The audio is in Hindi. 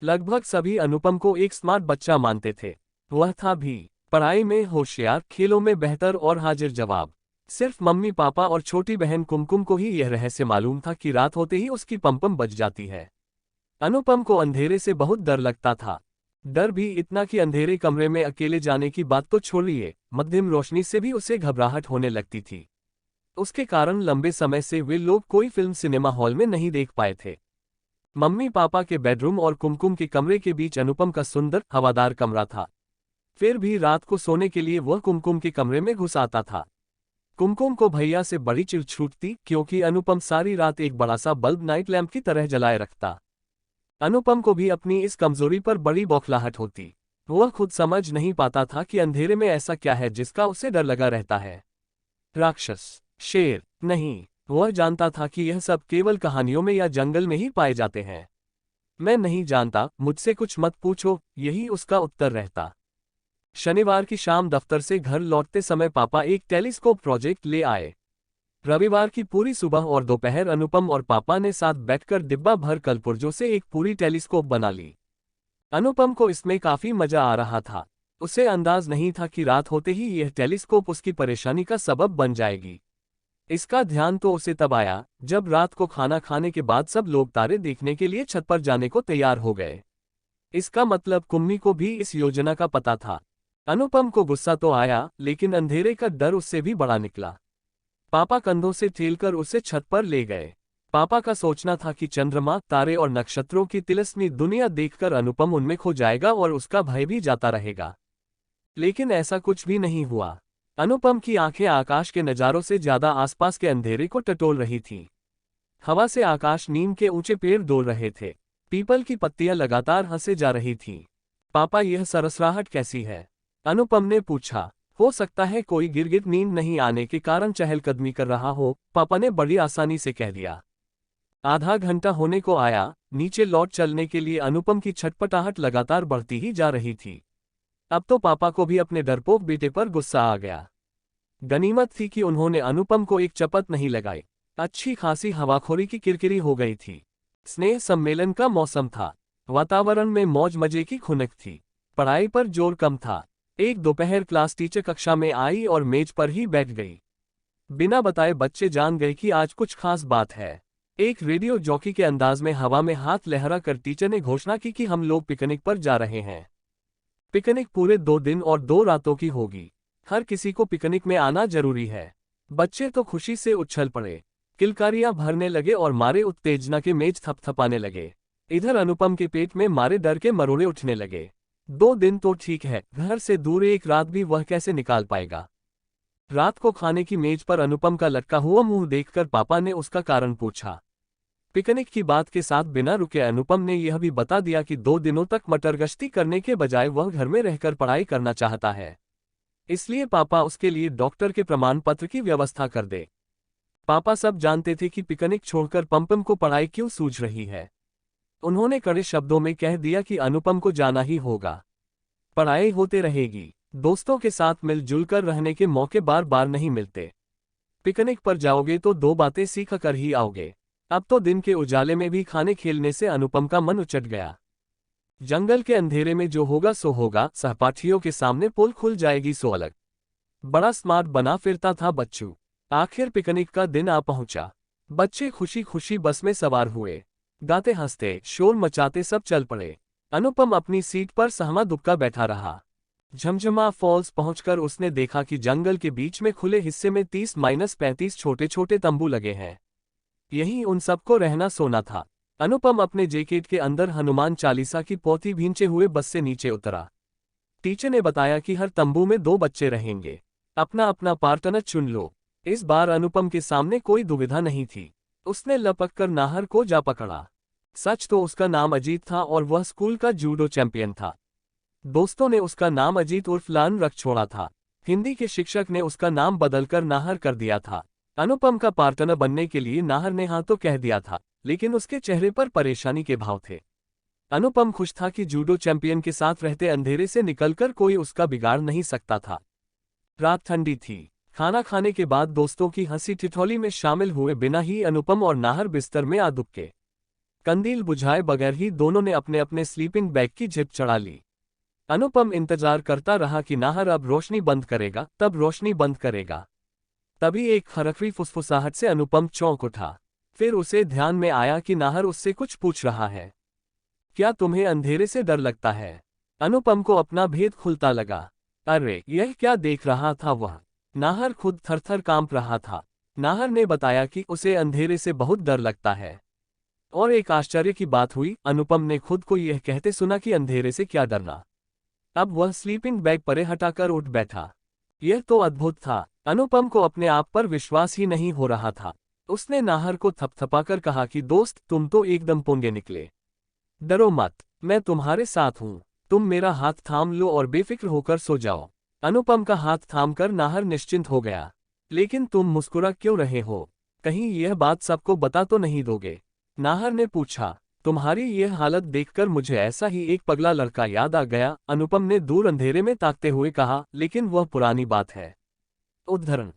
लगभग सभी अनुपम को एक स्मार्ट बच्चा मानते थे। वह था भी पढ़ाई में होशियार, खेलों में बेहतर और हाजिर जवाब। सिर्फ मम्मी पापा और छोटी बहन कुमकुम को ही यह रहस्य मालूम था कि रात होते ही उसकी पमपम बज जाती है। अनुपम को अंधेरे से बहुत डर लगता था। डर भी इतना कि अंधेरे कमरे में अकेले जाने की बात तो छोड़िए, मध्यम रोशनी से भी उसे घबराहट होने लगती थी। उसके कारण लंबे समय से वे लोग कोई फिल्म सिनेमा हॉल में नहीं देख पाए थे। मम्मी पापा के बेडरूम और कुमकुम के कमरे के बीच अनुपम का सुंदर हवादार कमरा था। फिर भी रात को सोने के लिए वह कुमकुम के कमरे में घुस आता था। कुमकुम को भैया से बड़ी चिढ़ छूटती, क्योंकि अनुपम सारी रात एक बड़ा सा बल्ब नाइट लैंप की तरह जलाए रखता। अनुपम को भी अपनी इस कमजोरी पर बड़ी बौखलाहट होती। वह खुद समझ नहीं पाता था कि अंधेरे में ऐसा क्या है जिसका उसे डर लगा रहता है। राक्षस, शेर नहीं, वह जानता था कि यह सब केवल कहानियों में या जंगल में ही पाए जाते हैं। मैं नहीं जानता, मुझसे कुछ मत पूछो, यही उसका उत्तर रहता। शनिवार की शाम दफ्तर से घर लौटते समय पापा एक टेलीस्कोप प्रोजेक्ट ले आए। रविवार की पूरी सुबह और दोपहर अनुपम और पापा ने साथ बैठकर डिब्बा भर कलपुर्जों से एक पूरी टेलीस्कोप बना ली। अनुपम को इसमें काफी मजा आ रहा था। उसे अंदाज नहीं था कि रात होते ही यह टेलीस्कोप उसकी परेशानी का सबब बन जाएगी। इसका ध्यान तो उसे तब आया जब रात को खाना खाने के बाद सब लोग तारे देखने के लिए छत पर जाने को तैयार हो गए। इसका मतलब कुम्मी को भी इस योजना का पता था। अनुपम को गुस्सा तो आया, लेकिन अंधेरे का डर उससे भी बड़ा निकला। पापा कंधों से ठेलकर उसे छत पर ले गए। पापा का सोचना था कि चंद्रमा, तारे और नक्षत्रों की तिलस्मी दुनिया देखकर अनुपम उनमें खो जाएगा और उसका भय भी जाता रहेगा। लेकिन ऐसा कुछ भी नहीं हुआ। अनुपम की आंखें आकाश के नज़ारों से ज्यादा आसपास के अंधेरे को टटोल रही थीं। हवा से आकाश नीम के ऊंचे पेड़ डोल रहे थे। पीपल की पत्तियां लगातार हंसे जा रही थीं। पापा, यह सरसराहट कैसी है? अनुपम ने पूछा। हो सकता है कोई गिरगिट नींद नहीं आने के कारण चहलकदमी कर रहा हो, पापा ने बड़ी आसानी से कह दिया। आधा घंटा होने को आया। नीचे लौट चलने के लिए अनुपम की छटपटाहट लगातार बढ़ती ही जा रही थी। अब तो पापा को भी अपने डरपोक बेटे पर गुस्सा आ गया। गनीमत थी कि उन्होंने अनुपम को एक चपत नहीं लगाई। अच्छी खासी हवाखोरी की किरकिरी हो गई थी। स्नेह सम्मेलन का मौसम था। वातावरण में मौज मजे की खुनक थी। पढ़ाई पर जोर कम था। एक दोपहर क्लास टीचर कक्षा में आई और मेज पर ही बैठ गई। बिना बताए बच्चे जान गए कि आज कुछ खास बात है। एक रेडियो जॉकी के अंदाज में हवा में हाथ लहरा कर टीचर ने घोषणा की कि हम लोग पिकनिक पर जा रहे हैं। पिकनिक पूरे 2 दिन और 2 रातों की होगी। हर किसी को पिकनिक में आना जरूरी है। बच्चे तो खुशी से उछल पड़े, किलकारियां भरने लगे और मारे उत्तेजना के मेज थपथपाने लगे। इधर अनुपम के पेट में मारे डर के मरोड़े उठने लगे। 2 दिन तो ठीक है, घर से दूर एक रात भी वह कैसे निकाल पाएगा? रात को खाने की मेज पर अनुपम का लटका हुआ मुंह देखकर पापा ने उसका कारण पूछा। पिकनिक की बात के साथ बिना रुके अनुपम ने यह भी बता दिया कि 2 दिनों तक मटरगश्ती करने के बजाय वह घर में रहकर पढ़ाई करना चाहता है। इसलिए पापा उसके लिए डॉक्टर के प्रमाण पत्र की व्यवस्था कर दे। पापा सब जानते थे कि पिकनिक छोड़कर पमपम को पढ़ाई क्यों सूझ रही है। उन्होंने कड़े शब्दों में कह दिया कि अनुपम को जाना ही होगा। पढ़ाई होते रहेगी। दोस्तों के साथ मिलजुल कर रहने के मौके बार बार नहीं मिलते। पिकनिक पर जाओगे तो 2 बातें सीख कर ही आओगे। अब तो दिन के उजाले में भी खाने खेलने से अनुपम का मन उचट गया। जंगल के अंधेरे में जो होगा सो होगा, सहपाठियों के सामने पोल खुल जाएगी सो अलग। बड़ा स्मार्ट बना फिरता था बच्चू। आखिर पिकनिक का दिन आ पहुंचा। बच्चे खुशी खुशी बस में सवार हुए। गाते हंसते शोर मचाते सब चल पड़े। अनुपम अपनी सीट पर सहमा दुबका बैठा रहा। झमझमा फॉल्स पहुंचकर उसने देखा कि जंगल के बीच में खुले हिस्से में 30-35 छोटे छोटे तंबू लगे हैं। यहीं उन सबको रहना सोना था। अनुपम अपने जैकेट के अंदर हनुमान चालीसा की पोथी भींचे हुए बस से नीचे उतरा। टीचर ने बताया कि हर तंबू में 2 बच्चे रहेंगे। अपना अपना पार्टनर चुन लो। इस बार अनुपम के सामने कोई दुविधा नहीं थी। उसने लपक कर नाहर को जा पकड़ा। सच तो उसका नाम अजीत था और वह स्कूल का जूडो चैंपियन था। दोस्तों ने उसका नाम अजीत उर्फ लान रख छोड़ा था। हिंदी के शिक्षक ने उसका नाम बदलकर नाहर कर दिया था। अनुपम का पार्टनर बनने के लिए नाहर ने हाँ तो कह दिया था, लेकिन उसके चेहरे पर परेशानी के भाव थे। अनुपम खुश था कि जूडो चैंपियन के साथ रहते अंधेरे से निकलकर कोई उसका बिगाड़ नहीं सकता था। रात ठंडी थी। खाना खाने के बाद दोस्तों की हंसी ठिठोली में शामिल हुए बिना ही अनुपम और नाहर बिस्तर में आ दुबके। कंदील बुझाए बगैर ही दोनों ने अपने अपने स्लीपिंग बैग की जिप चढ़ा ली। अनुपम इंतजार करता रहा कि नाहर अब रोशनी बंद करेगा, तब रोशनी बंद करेगा। तभी एक खरखरी फुसफुसाहट से अनुपम चौंक उठा। फिर उसे ध्यान में आया कि नाहर उससे कुछ पूछ रहा है। क्या तुम्हें अंधेरे से डर लगता है? अनुपम को अपना भेद खुलता लगा। अरे यह क्या देख रहा था वह? नाहर खुद थरथर कांप रहा था। नाहर ने बताया कि उसे अंधेरे से बहुत डर लगता है। और एक आश्चर्य की बात हुई, अनुपम ने खुद को यह कहते सुना कि अंधेरे से क्या डरना। अब वह स्लीपिंग बैग परे हटाकर उठ बैठा। यह तो अद्भुत था। अनुपम को अपने आप पर विश्वास ही नहीं हो रहा था। उसने नाहर को थपथपाकर कहा कि दोस्त, तुम तो एकदम पोंगे निकले। डरो मत, मैं तुम्हारे साथ हूँ। तुम मेरा हाथ थाम लो और बेफिक्र होकर सो जाओ। अनुपम का हाथ थामकर नाहर निश्चिंत हो गया। लेकिन तुम मुस्कुरा क्यों रहे हो? कहीं यह बात सबको बता तो नहीं दोगे? नाहर ने पूछा। तुम्हारी यह हालत देखकर मुझे ऐसा ही एक पगला लड़का याद आ गया, अनुपम ने दूर अंधेरे में ताकते हुए कहा, लेकिन वह पुरानी बात है। उद्धरण।